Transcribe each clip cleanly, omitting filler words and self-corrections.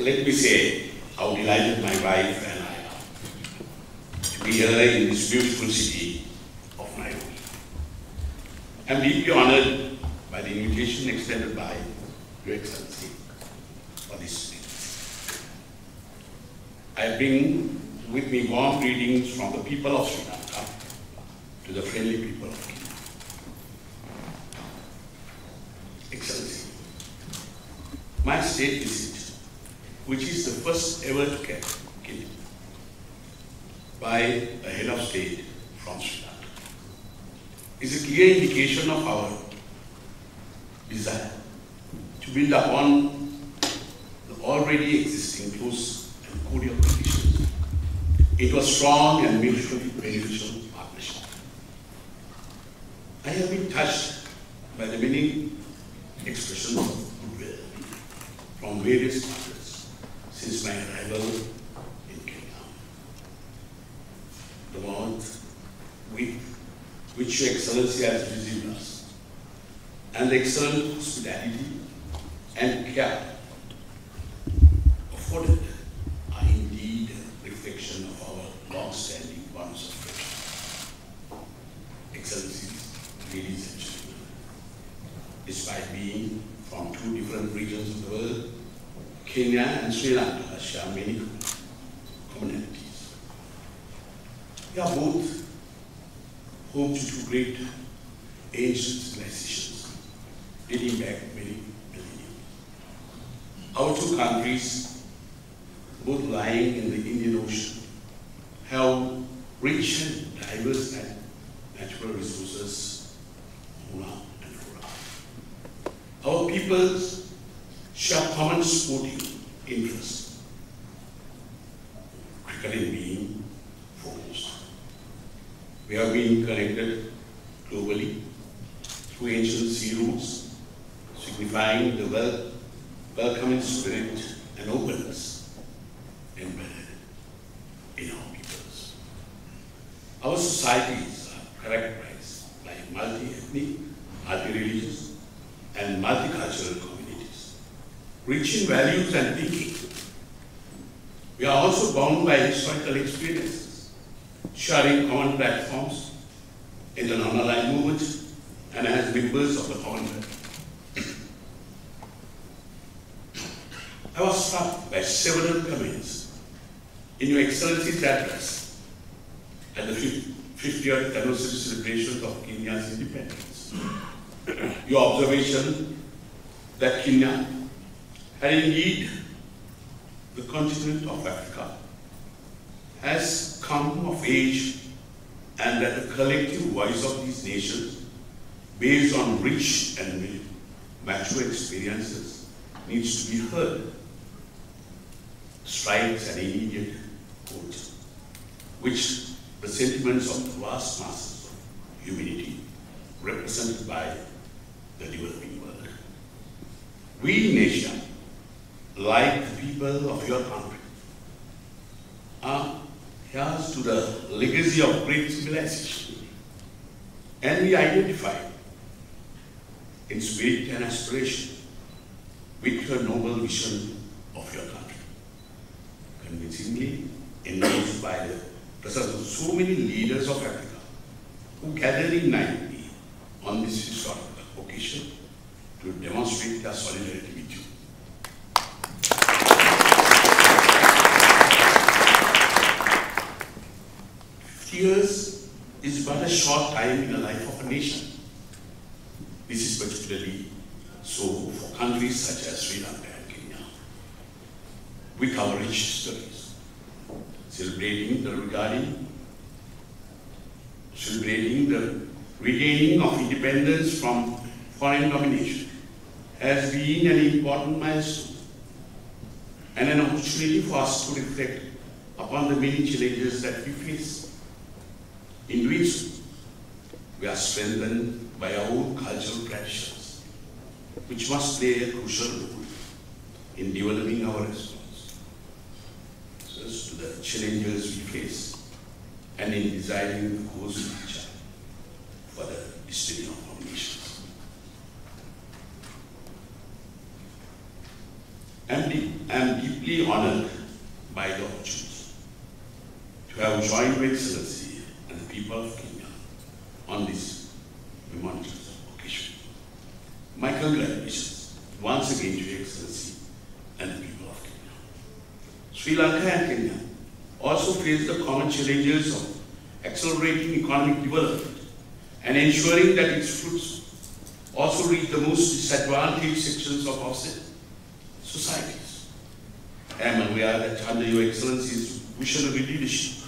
let me say how delighted my wife and I are to be here in this beautiful city of Nairobi. I am deeply honored by the invitation extended by Your Excellency for this meeting. I bring with me warm greetings from the people of Sri Lanka to the friendly people of Kenya. Excellency, my state visit, which is the first ever to Kenya by a head of state from Sri Lanka, is a clear indication of our desire to build upon the already existing close and cordial relations into a strong and mutually beneficial partnership. I have been touched by the many expressions of goodwill from various partners since my arrival in Kenya. The warmth with which Your Excellency has received us, and the excellent hospitality and care afforded are indeed a reflection of our long-standing bonds of friendship. Excellencies, ladies and gentlemen, despite being from two different regions of the world, Kenya and Sri Lanka share many commonalities. We are both home to two great ancient civilizations dating back many millennia. Our two countries, both lying in the Indian Ocean, have rich and diverse natural resources, fauna and flora. Our peoples share common sporting interests, cricket being foremost. We have been connected globally through ancient sea routes, signifying the welcoming spirit and openness embedded in our peoples. Our societies are characterized by multi-ethnic, multi-religious, and multicultural communities, rich in values and thinking. We are also bound by historical experiences, sharing common platforms in the non-aligned movement and as members of the Commonwealth. I was struck by several comments in Your Excellency's address at the 50th anniversary celebrations of Kenya's independence. Your observation that Kenya had indeed the continent of Africa has come of age, and that the collective voice of these nations, based on rich and mature experiences, needs to be heard, strikes an immediate chord, which the sentiments of the vast masses of humanity represented by the developing world. We in Asia, like the people of your country, are heirs to the legacy of great civilization, and we identify in spirit and aspiration with your noble vision of your country, convincingly endorsed by the presence of so many leaders of Africa who gathered in Nairobi on this historic occasion to demonstrate their solidarity with you. 50 years is but a short time in the life of a nation. This is particularly so for countries such as Sri Lanka and Kenya, with our rich histories, celebrating the regaining of independence from foreign domination has been an important milestone and an opportunity for us to reflect upon the many challenges that we face. In doing so, we are strengthened by our own cultural traditions, which must play a crucial role in developing our response to the challenges we face and in designing the course of future for the destiny of our nations. I am deeply deeply honored by the opportunity to have joined Your Excellency and the people of Kenya on this momentous occasion. My congratulations once again to Your Excellency and the people of Kenya. Sri Lanka and Kenya also face the common challenges of accelerating economic development and ensuring that its fruits also reach the most disadvantaged sections of our societies. I am aware that under Your Excellency's visionary leadership,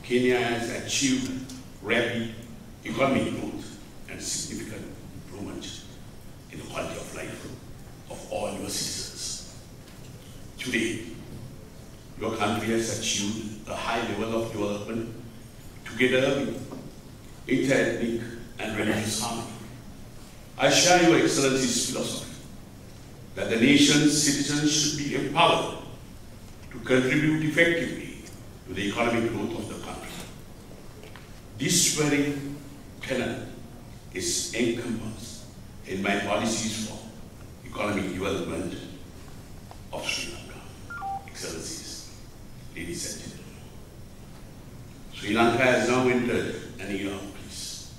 Kenya has achieved rapid economic growth and significant improvement in the quality of life of all your citizens. Today, your country has achieved a high level of development together with inter-ethnic and religious harmony. I share Your Excellency's philosophy that the nation's citizens should be empowered to contribute effectively to the economic growth of the country. This very tenet is encompassed in my policies for economic development of Sri Lanka. Excellencies, ladies and gentlemen, Sri Lanka has now entered an era of peace,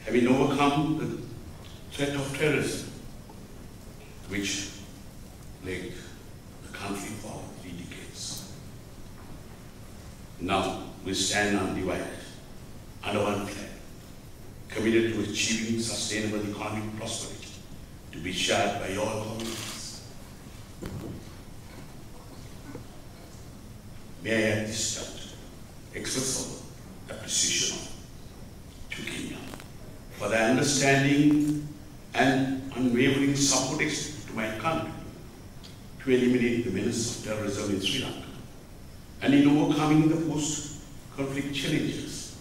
having overcome the threat of terrorism, which plagued the country for 3 decades. Now we stand undivided under one flag, committed to achieving sustainable economic prosperity to be shared by all communities. May I at this juncture express our appreciation to Kenya for the understanding and unwavering support extended to my country to eliminate the menace of terrorism in Sri Lanka and in overcoming the post-conflict challenges.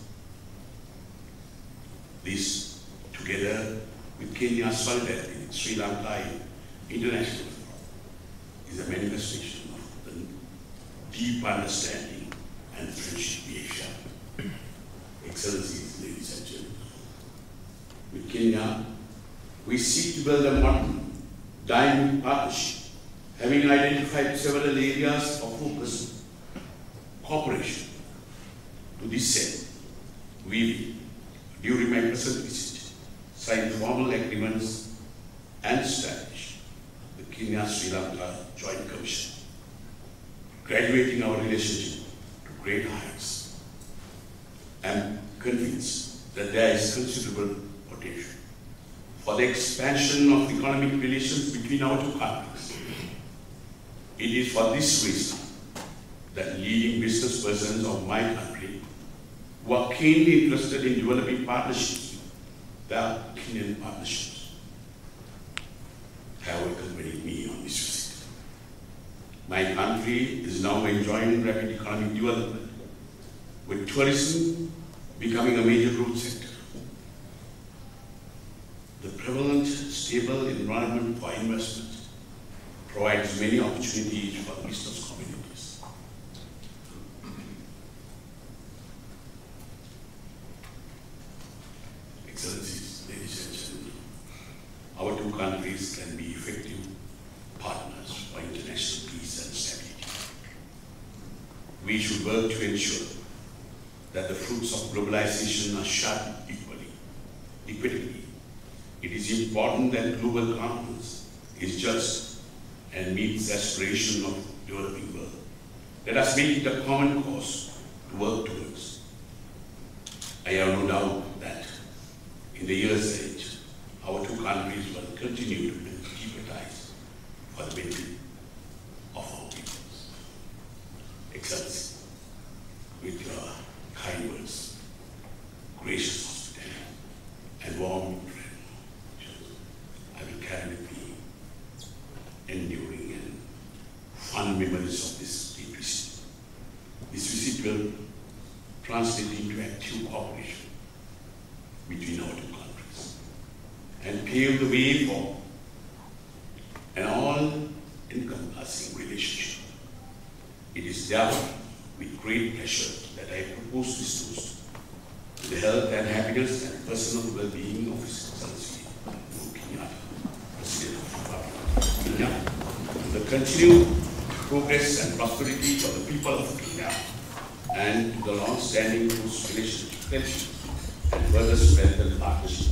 This, together with Kenya's solidarity with Sri Lanka in international forum, is a manifestation of the deep understanding and friendship we have shared. Excellencies, ladies and gentlemen, with Kenya, we seek to build a modern, dynamic partnership, having identified several areas of focus cooperation. To this end, we, during my present visit, signed formal agreements and established the Kenya-Sri Lanka Joint Commission, graduating our relationship to great heights. I am convinced that there is considerable potential for the expansion of economic relations between our two countries. It is for this reason that leading business persons of my country who are keenly interested in developing partnerships, the Kenyan partnerships, have accompanied me on this visit. My country is now enjoying rapid economic development, with tourism becoming a major growth sector. The prevalent, stable environment for investment provides many opportunities for business communities. Excellencies, ladies and gentlemen, our two countries can be effective partners for international peace and stability. We should work to ensure that the fruits of globalization are shared equitably. It is important that global governance is just and meets the aspiration of the developing world. Let us make it a common cause to work towards. I have no doubt that in the years ahead, our two countries will continue to build deeper ties for the benefit of our peoples. Excellency, with your kind words, gracious hospitality, and warm friend, I will carry with me enduring and fond memories of this deep visit. This visit will translate into active cooperation between our two countries and pave the way for an all-encompassing relationship. It is therefore with great pleasure that I propose this toast to the health and happiness and personal well-being of His Excellency Uhuru Kenyata, President of the Republic of Kenya, to the continued progress and prosperity for the people of Kenya and the long-standing close relationship and further strengthen partnership